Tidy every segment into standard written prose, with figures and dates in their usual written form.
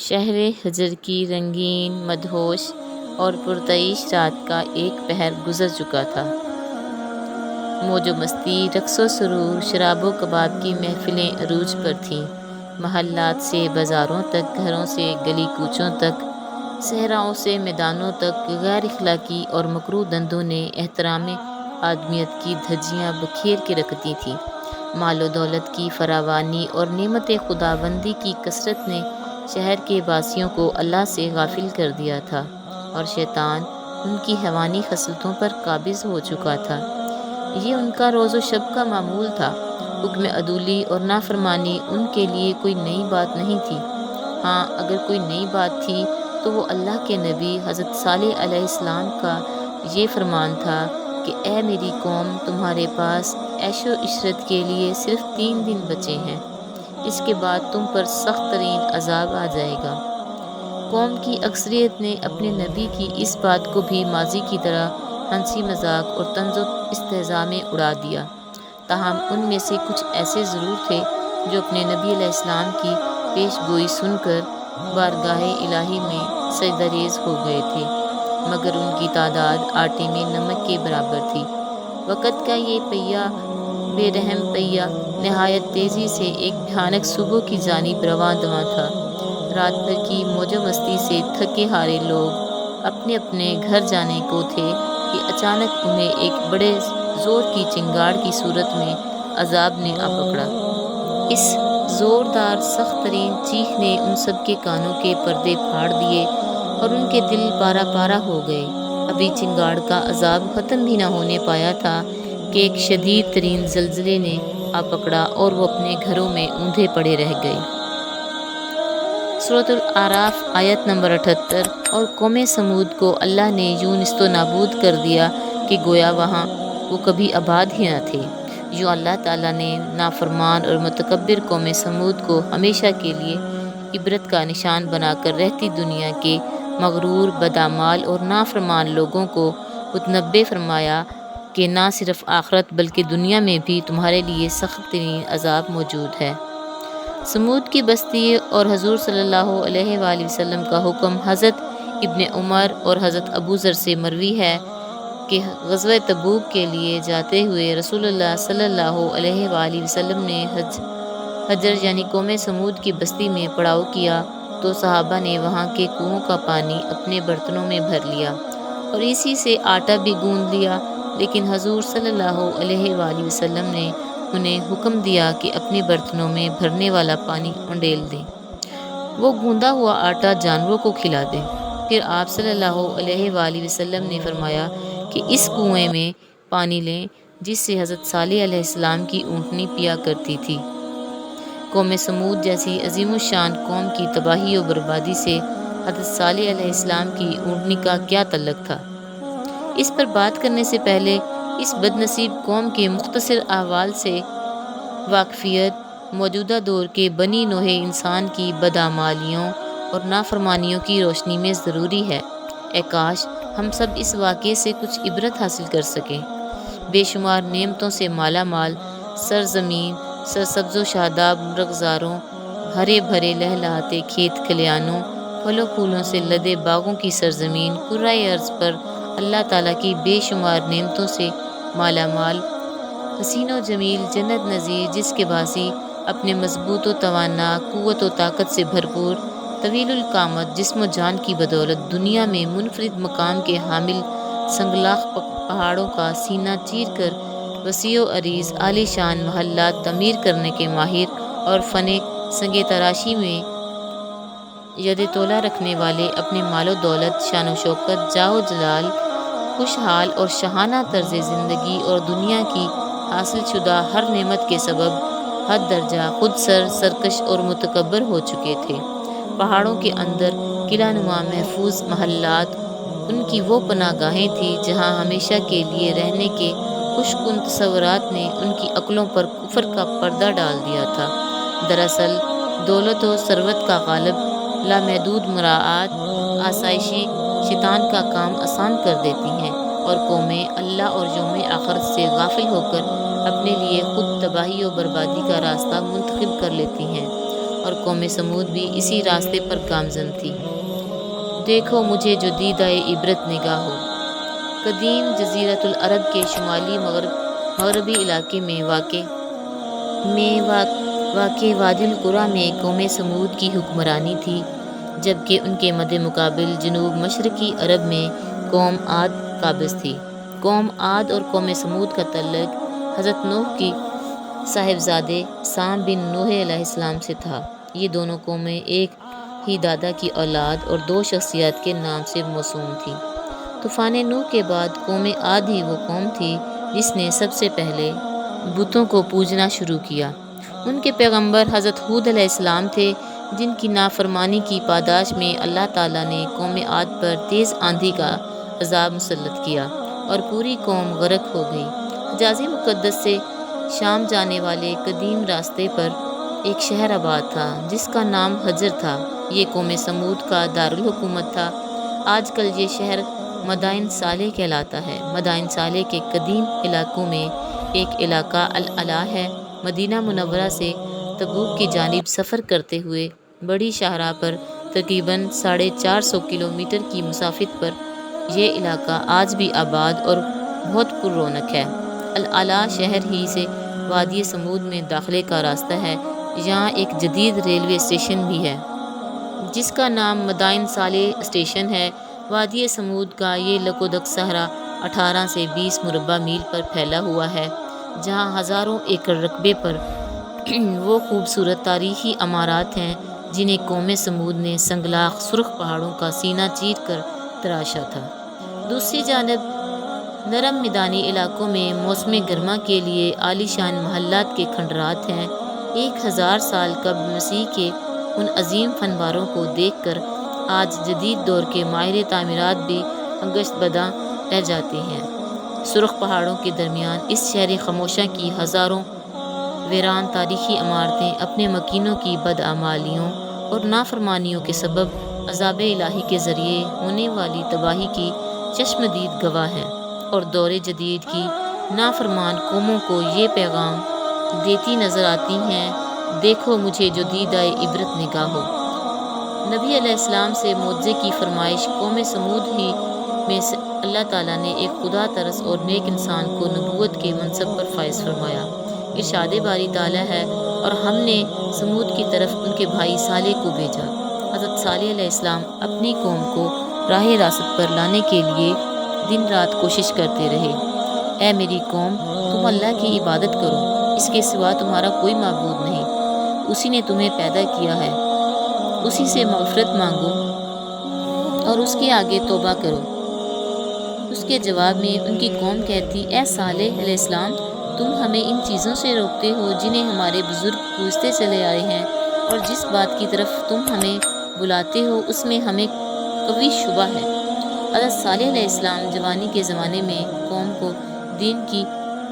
شہر ہجر کی رنگین، مدہوش اور پرتعیش رات کا ایک پہر گزر چکا تھا۔ موج و مستی، رقص و سرور، شراب و کباب کی محفلیں عروج پر تھیں۔ محلات سے بازاروں تک، گھروں سے گلی کوچوں تک، صحراؤں سے میدانوں تک غیر اخلاقی اور مکروہ دندوں نے احترام آدمیت کی دھجیاں بکھیر کے رکھ دی تھیں۔ مال و دولت کی فراوانی اور نعمت خداوندی کی کثرت نے شہر کے باسیوں کو اللہ سے غافل کر دیا تھا اور شیطان ان کی حیوانی خصلتوں پر قابض ہو چکا تھا۔ یہ ان کا روز و شب کا معمول تھا۔ حکم عدولی اور نافرمانی ان کے لیے کوئی نئی بات نہیں تھی۔ ہاں، اگر کوئی نئی بات تھی تو وہ اللہ کے نبی حضرت صالح علیہ السلام کا یہ فرمان تھا کہ اے میری قوم، تمہارے پاس عیش و عشرت کے لیے صرف 3 دن بچے ہیں، اس کے بعد تم پر سخت ترین عذاب آ جائے گا۔ قوم کی اکثریت نے اپنے نبی کی اس بات کو بھی ماضی کی طرح ہنسی مذاق اور طنز و استہزاء میں اڑا دیا۔ تاہم ان میں سے کچھ ایسے ضرور تھے جو اپنے نبی علیہ السلام کی پیش گوئی سن کر بارگاہ الہی میں سجدہ ریز ہو گئے تھے، مگر ان کی تعداد آٹے میں نمک کے برابر تھی۔ وقت کا یہ پہیہ، بے رحم پہیہ، نہایت تیزی سے ایک بھیانک صبح کی جانب رواں دواں تھا۔ رات بھر کی موج و مستی سے تھکے ہارے لوگ اپنے اپنے گھر جانے کو تھے کہ اچانک انہیں ایک بڑے زور کی چنگاڑ کی صورت میں عذاب نے آ پکڑا۔ اس زوردار سخت ترین چیخ نے ان سب کے کانوں کے پردے پھاڑ دیے اور ان کے دل پارا پارا ہو گئے۔ ابھی چنگاڑ کا عذاب ختم بھی نہ ہونے پایا تھا کہ ایک شدید ترین زلزلے نے آ پکڑا اور وہ اپنے گھروں میں اوندھے پڑے رہ گئے۔ سورۃ الاعراف آیت نمبر 78۔ اور قوم سمود کو اللہ نے یوں نیست و نابود کر دیا کہ گویا وہاں وہ کبھی آباد ہی نہ تھے۔ یوں اللہ تعالیٰ نے نافرمان اور متکبر قوم سمود کو ہمیشہ کے لیے عبرت کا نشان بنا کر رہتی دنیا کے مغرور، بداعمال اور نافرمان لوگوں کو متنبہ فرمایا کہ نہ صرف آخرت بلکہ دنیا میں بھی تمہارے لیے سخت ترین عذاب موجود ہے۔ سمود کی بستی اور حضور صلی اللہ علیہ وآلہ وسلم کا حکم حضرت ابن عمر اور حضرت ابو ذر سے مروی ہے کہ غزوہ تبوک کے لیے جاتے ہوئے رسول اللہ صلی اللہ علیہ وآلہ وسلم نے حجر یعنی قوم سمود کی بستی میں پڑاؤ کیا تو صحابہ نے وہاں کے کنووں کا پانی اپنے برتنوں میں بھر لیا اور اسی سے آٹا بھی گوندھ لیا، لیکن حضور صلی اللہ علیہ وآلہ وسلم نے انہیں حکم دیا کہ اپنے برتنوں میں بھرنے والا پانی انڈیل دیں، وہ گوندا ہوا آٹا جانوروں کو کھلا دیں۔ پھر آپ صلی اللہ علیہ وآلہ وسلم نے فرمایا کہ اس کنویں میں پانی لیں جس سے حضرت صالح علیہ السلام کی اونٹنی پیا کرتی تھی۔ قوم سمود جیسی عظیم الشان قوم کی تباہی و بربادی سے حضرت صالح علیہ السلام کی اونٹنی کا کیا تعلق تھا؟ اس پر بات کرنے سے پہلے اس بد نصیب قوم کے مختصر احوال سے واقفیت موجودہ دور کے بنی نوع انسان کی بداعمالیوں اور نافرمانیوں کی روشنی میں ضروری ہے۔ اے کاش ہم سب اس واقعے سے کچھ عبرت حاصل کر سکیں۔ بے شمار نعمتوں سے مالا مال سرزمین، سرسبز و شاداب مرغزاروں، ہرے بھرے لہلہاتے کھیت کھلیانوں، پھلوں پھولوں سے لدے باغوں کی سرزمین، کرۂ ارض پر اللہ تعالیٰ کی بے شمار نعمتوں سے مالا مال، حسین و جمیل جنت نظیر جس کے باسی اپنے مضبوط و توانا، قوت و طاقت سے بھرپور، طویل القامت جسم و جان کی بدولت دنیا میں منفرد مقام کے حامل سنگلاخ پہاڑوں کا سینہ چیر کر وسیع و عریض عالی شان محلات تعمیر کرنے کے ماہر اور فن سنگ تراشی میں ید طولہ رکھنے والے، اپنے مال و دولت، شان و شوکت، جاہ و جلال، خوشحال اور شاہانہ طرز زندگی اور دنیا کی حاصل شدہ ہر نعمت کے سبب حد درجہ خود سرکش اور متکبر ہو چکے تھے۔ پہاڑوں کے اندر قلعہ نما محفوظ محلات ان کی وہ پناہ گاہیں تھیں جہاں ہمیشہ کے لیے رہنے کے خوش کن تصورات نے ان کی عقلوں پر کفر کا پردہ ڈال دیا تھا۔ دراصل دولت و ثروت کا غالب لامحدود مراعات آسائشیں شیطان کا کام آسان کر دیتی ہیں اور قومیں اللہ اور یوم آخرت سے غافل ہو کر اپنے لیے خود تباہی و بربادی کا راستہ منتخب کر لیتی ہیں اور اور قوم سمود بھی اسی راستے پر گامزن تھی۔ دیکھو مجھے جو دیدہ عبرت نگاہ ہو۔ قدیم جزیرۃ العرب کے شمالی مغربی علاقے میں واقع وادی القریٰ میں قوم سمود کی حکمرانی تھی، جبکہ ان کے مد مقابل جنوب مشرقی عرب میں قوم عاد قابض تھی۔ قوم عاد اور قوم سمود کا تعلق حضرت نوح کی صاحبزادے سام بن نوح علیہ السلام سے تھا۔ یہ دونوں قومیں ایک ہی دادا کی اولاد اور دو شخصیات کے نام سے موسوم تھیں۔ طوفان نوح کے بعد قوم عاد ہی وہ قوم تھی جس نے سب سے پہلے بتوں کو پوجنا شروع کیا۔ ان کے پیغمبر حضرت ہود علیہ السلام تھے، جن کی نافرمانی کی پاداش میں اللہ تعالیٰ نے قوم عاد پر تیز آندھی کا عذاب مسلط کیا اور پوری قوم غرق ہو گئی۔ حجاز مقدس سے شام جانے والے قدیم راستے پر ایک شہر آباد تھا جس کا نام حجر تھا۔ یہ قوم سمود کا دارالحکومت تھا۔ آج کل یہ شہر مدائن صالح کہلاتا ہے۔ مدائن صالح کے قدیم علاقوں میں ایک علاقہ العلا ہے۔ مدینہ منورہ سے تبوک کی جانب سفر کرتے ہوئے بڑی شاہراہ پر تقریباً 450 کلومیٹر کی مسافت پر یہ علاقہ آج بھی آباد اور بہت پر رونق ہے۔ العلا شہر ہی سے وادی سمود میں داخلے کا راستہ ہے۔ یہاں ایک جدید ریلوے اسٹیشن بھی ہے جس کا نام مدائن صالح اسٹیشن ہے۔ وادی سمود کا یہ لکودک صحرا 18 سے 20 مربع میل پر پھیلا ہوا ہے، جہاں ہزاروں ایکڑ رقبے پر وہ خوبصورت تاریخی عمارات ہیں جنہیں قوم سمود نے سنگلاخ سرخ پہاڑوں کا سینہ چیر کر تراشا تھا۔ دوسری جانب نرم میدانی علاقوں میں موسم گرما کے لیے عالی شان محلات کے کھنڈرات ہیں۔ 1000 سال قبل مسیح کے ان عظیم فنپاروں کو دیکھ کر آج جدید دور کے ماہر تعمیرات بھی انگشت بداں رہ جاتے ہیں۔ سرخ پہاڑوں کے درمیان اس شہر خاموشاں کی ہزاروں ویران تاریخی عمارتیں اپنے مکینوں کی بدعمالیوں اور نافرمانیوں کے سبب عذاب الہی کے ذریعے ہونے والی تباہی کی چشمدید گواہ ہیں، اور دور جدید کی نافرمان قوموں کو یہ پیغام دیتی نظر آتی ہیں، دیکھو مجھے جو دیدہ عبرت نگاہ ہو۔ نبی علیہ السلام سے معجزے کی فرمائش قوم سمود ہی میں سے اللہ تعالیٰ نے ایک خدا ترس اور نیک انسان کو نبوت کے منصب پر فائز فرمایا۔ ارشاد باری تعالیٰ ہے، اور ہم نے سمود کی طرف ان کے بھائی صالح کو بھیجا۔ حضرت صالح علیہ السلام اپنی قوم کو راہ راست پر لانے کے لیے دن رات کوشش کرتے رہے۔ اے میری قوم، تم اللہ کی عبادت کرو، اس کے سوا تمہارا کوئی معبود نہیں۔ اسی نے تمہیں پیدا کیا ہے، اسی سے مغفرت مانگو اور اس کے آگے توبہ کرو۔ اس کے جواب میں ان کی قوم کہتی، اے صالح علیہ السلام، تم ہمیں ان چیزوں سے روکتے ہو جنہیں ہمارے بزرگ پوجتے چلے آئے ہیں، اور جس بات کی طرف تم ہمیں بلاتے ہو اس میں ہمیں قوی شبہ ہے۔ حضرت صالح علیہ السلام جوانی کے زمانے میں قوم کو دین کی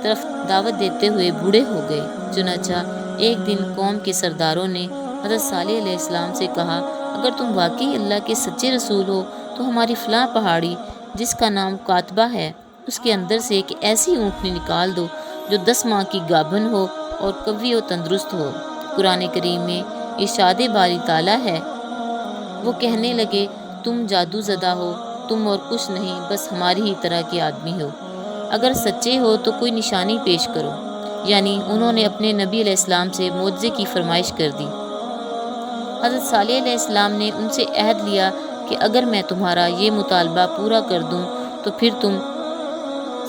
طرف دعوت دیتے ہوئے بوڑھے ہو گئے۔ چنانچہ ایک دن قوم کے سرداروں نے حضرت صالح علیہ السلام سے کہا، اگر تم واقعی اللہ کے سچے رسول ہو تو ہماری فلاں پہاڑی جس کا نام کاتبہ ہے، اس کے اندر سے ایک ایسی اونٹنی نکال دو جو 10 ماہ کی گابھن ہو اور قوی و تندرست ہو۔ قرآن کریم میں ارشاد باری تعالیٰ ہے، وہ کہنے لگے، تم جادو زدہ ہو، تم اور کچھ نہیں، بس ہماری ہی طرح کے آدمی ہو، اگر سچے ہو تو کوئی نشانی پیش کرو۔ یعنی انہوں نے اپنے نبی علیہ السلام سے معجزے کی فرمائش کر دی۔ حضرت صالح علیہ السلام نے ان سے عہد لیا کہ اگر میں تمہارا یہ مطالبہ پورا کر دوں تو پھر تم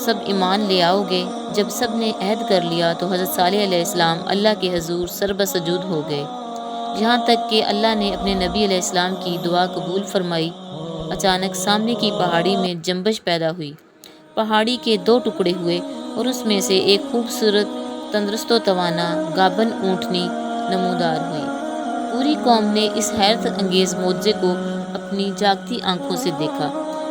سب ایمان لے آؤ گے۔ جب سب نے عہد کر لیا تو حضرت صالح علیہ السلام اللہ کے حضور سر بسجود ہو گئے، یہاں تک کہ اللہ نے اپنے نبی علیہ السلام کی دعا قبول فرمائی۔ اچانک سامنے کی پہاڑی میں جنبش پیدا ہوئی، پہاڑی کے 2 ٹکڑے ہوئے اور اس میں سے ایک خوبصورت تندرست و توانا گابن اونٹنی نمودار ہوئی۔ پوری قوم نے اس حیرت انگیز معجزے کو اپنی جاگتی آنکھوں سے دیکھا،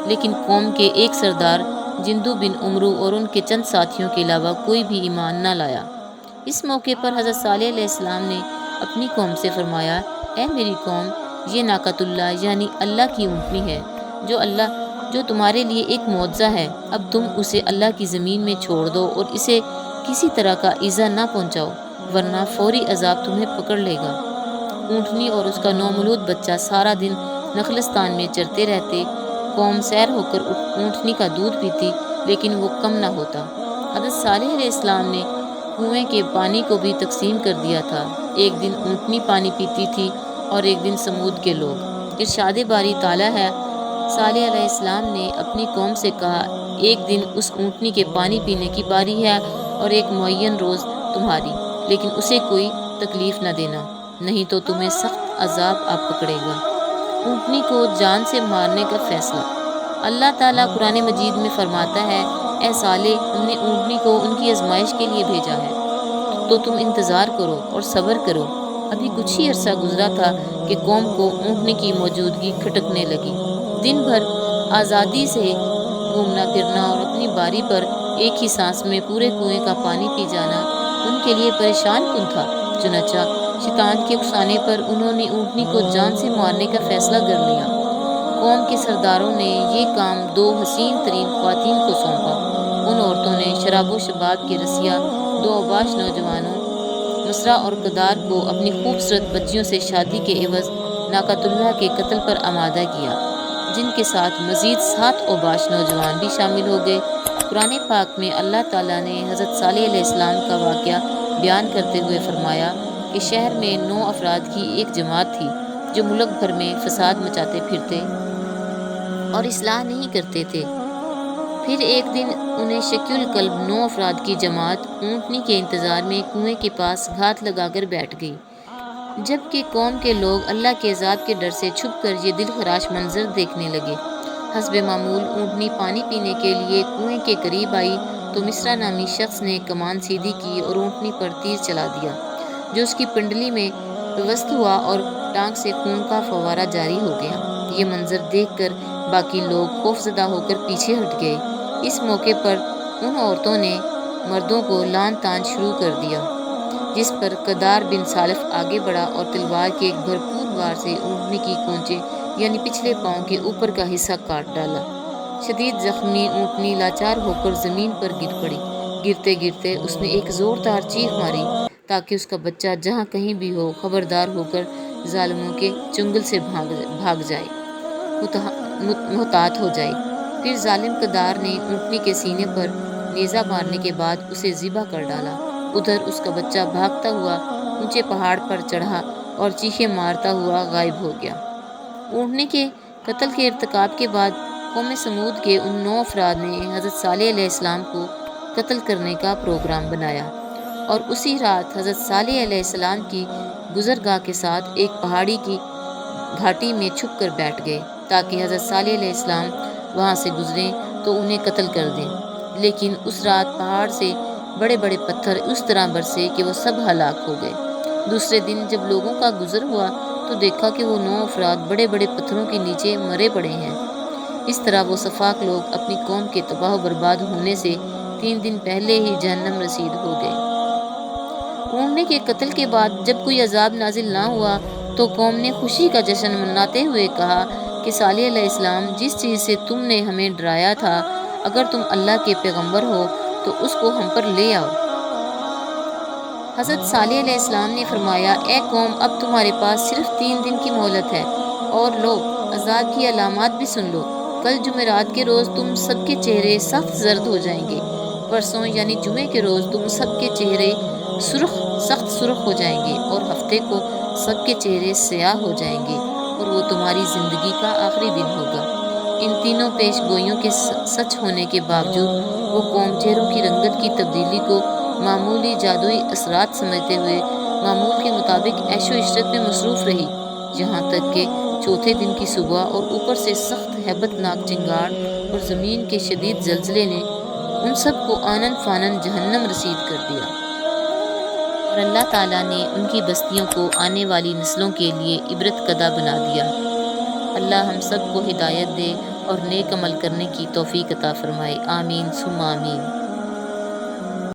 لیکن قوم کے ایک سردار جندو بن عمرو اور ان کے چند ساتھیوں کے علاوہ کوئی بھی ایمان نہ لایا۔ اس موقع پر حضرت صالح علیہ السلام نے اپنی قوم سے فرمایا، اے میری قوم، یہ ناقۃ اللہ یعنی اللہ کی اونٹنی ہے جو تمہارے لیے ایک معجزہ ہے۔ اب تم اسے اللہ کی زمین میں چھوڑ دو اور اسے کسی طرح کا ایذا نہ پہنچاؤ، ورنہ فوری عذاب تمہیں پکڑ لے گا۔ اونٹنی اور اس کا نومولود بچہ سارا دن نخلستان میں چرتے رہتے۔ قوم سیر ہو کر اونٹنی کا دودھ پیتی لیکن وہ کم نہ ہوتا۔ حضرت صالح علیہ السلام نے کنویں کے پانی کو بھی تقسیم کر دیا تھا۔ ایک دن اونٹنی پانی پیتی تھی اور ایک دن سمود کے لوگ۔ ارشاد باری تعالیٰ ہے، صالح علیہ السلام نے اپنی قوم سے کہا، ایک دن اس اونٹنی کے پانی پینے کی باری ہے اور ایک معین روز تمہاری، لیکن اسے کوئی تکلیف نہ دینا، نہیں تو تمہیں سخت عذاب آ پکڑے گا۔ اونٹنی کو جان سے مارنے کا فیصلہ۔ اللہ تعالیٰ قرآن مجید میں فرماتا ہے، اے صالح، ہم نے اونٹنی کو ان کی آزمائش کے لیے بھیجا ہے، تو تم انتظار کرو اور صبر کرو۔ ابھی کچھ ہی عرصہ گزرا تھا کہ قوم کو اونٹنی کی موجودگی کھٹکنے لگی۔ دن بھر آزادی سے گھومنا پھرنا اور اپنی باری پر ایک ہی سانس میں پورے کنویں کا پانی پی جانا ان کے لیے پریشان کن تھا۔ چنانچہ شیطان کے اکسانے پر انہوں نے اونٹنی کو جان سے مارنے کا فیصلہ کر لیا۔ قوم کے سرداروں نے یہ کام 2 حسین ترین خواتین کو سونپا۔ ان عورتوں نے شراب و شباب کے رسیا 2 اوباش نوجوانوں مسرا اور قدار کو اپنی خوبصورت بچیوں سے شادی کے عوض ناقۃ اللہ کے قتل پر آمادہ کیا، جن کے ساتھ مزید 7 اوباش نوجوان بھی شامل ہو گئے۔ قرآن پاک میں اللہ تعالیٰ نے حضرت صالح علیہ السلام کا واقعہ بیان کرتے ہوئے فرمایا کہ شہر میں 9 افراد کی ایک جماعت تھی جو ملک بھر میں فساد مچاتے پھرتے اور اصلاح نہیں کرتے تھے۔ پھر ایک دن انہیں شکی القلب 9 افراد کی جماعت اونٹنی کے انتظار میں کنویں کے پاس گھات لگا کر بیٹھ گئی، جبکہ قوم کے لوگ اللہ کے عذاب کے ڈر سے چھپ کر یہ دل خراش منظر دیکھنے لگے۔ حسب معمول اونٹنی پانی پینے کے لیے کنویں کے قریب آئی تو مسرا نامی شخص نے کمان سیدھی کی اور اونٹنی پر تیر چلا دیا، جو اس کی پنڈلی میں پیوست ہوا اور ٹانگ سے خون کا فوارہ جاری ہو گیا۔ یہ منظر دیکھ کر باقی لوگ خوفزدہ ہو کر پیچھے ہٹ گئے۔ اس موقع پر ان عورتوں نے مردوں کو لعن طعن شروع کر دیا، جس پر قدار بن سالف آگے بڑھا اور تلوار کے ایک بھرپور وار سے اونٹنی کی کونچے یعنی پچھلے پاؤں کے اوپر کا حصہ کاٹ ڈالا۔ شدید زخمی اونٹنی لاچار ہو کر زمین پر گر پڑی۔ گرتے گرتے اس نے ایک زوردار چیخ ماری تاکہ اس کا بچہ جہاں کہیں بھی ہو خبردار ہو کر ظالموں کے چنگل سے بھاگ جائے، محتاط ہو جائے۔ پھر ظالم قدار نے اونٹنی کے سینے پر نیزہ مارنے کے بعد اسے ذبح کر ڈالا۔ ادھر اس کا بچہ بھاگتا ہوا اونچے پہاڑ پر چڑھا اور چیخیں مارتا ہوا غائب ہو گیا۔ اونٹنی کے قتل کے ارتکاب کے بعد قوم سمود کے ان 9 افراد نے حضرت صالح علیہ السلام کو قتل کرنے کا پروگرام بنایا اور اسی رات حضرت صالح علیہ السلام کی گزرگاہ کے ساتھ ایک پہاڑی کی گھاٹی میں چھپ کر بیٹھ گئے تاکہ حضرت صالح علیہ السلام وہاں سے گزریں تو انہیں قتل کر دیں۔ لیکن اس رات پہاڑ سے بڑے بڑے پتھر اس طرح برسے کہ وہ سب ہلاک ہو گئے۔ دوسرے دن جب لوگوں کا گزر ہوا تو دیکھا کہ وہ 9 افراد بڑے بڑے پتھروں کے نیچے مرے پڑے ہیں۔ اس طرح وہ سفاک لوگ اپنی قوم کے تباہ و برباد ہونے سے 3 دن پہلے ہی جہنم رسید ہو گئے۔ اونٹنی کے قتل کے بعد جب کوئی عذاب نازل نہ ہوا تو قوم نے خوشی کا جشن مناتے ہوئے کہا کہ صالح علیہ السلام، جس چیز سے تم نے ہمیں ڈرایا تھا، اگر تم اللہ کے پیغمبر ہو تو اس کو ہم پر لے آؤ۔ حضرت صالح علیہ السلام نے فرمایا، اے قوم، اب تمہارے پاس صرف 3 دن کی مہلت ہے، اور لو عذاب کی علامات بھی سن لو۔ کل جمعرات کے روز تم سب کے چہرے سخت زرد ہو جائیں گے۔ پرسوں یعنی جمعے کے روز تم سب کے چہرے سخت سرخ ہو جائیں گے، اور ہفتے کو سب کے چہرے سیاہ ہو جائیں گے، اور وہ تمہاری زندگی کا آخری دن ہوگا۔ ان تینوں پیش گوئیوں کے سچ ہونے کے باوجود وہ قوم چہروں کی رنگت کی تبدیلی کو معمولی جادوئی اثرات سمجھتے ہوئے معمول کے مطابق عیش و عشرت میں مصروف رہی، یہاں تک کہ چوتھے دن کی صبح اور اوپر سے سخت ہیبت ناک چنگاڑ اور زمین کے شدید زلزلے نے ان سب کو آنن فانن جہنم رسید کر دیا، اور اللہ تعالیٰ نے ان کی بستیوں کو آنے والی نسلوں کے لیے عبرت قدہ بنا دیا۔ اللہ ہم سب کو ہدایت دے اور نیک عمل کرنے کی توفیق عطا فرمائے، آمین ثم آمین۔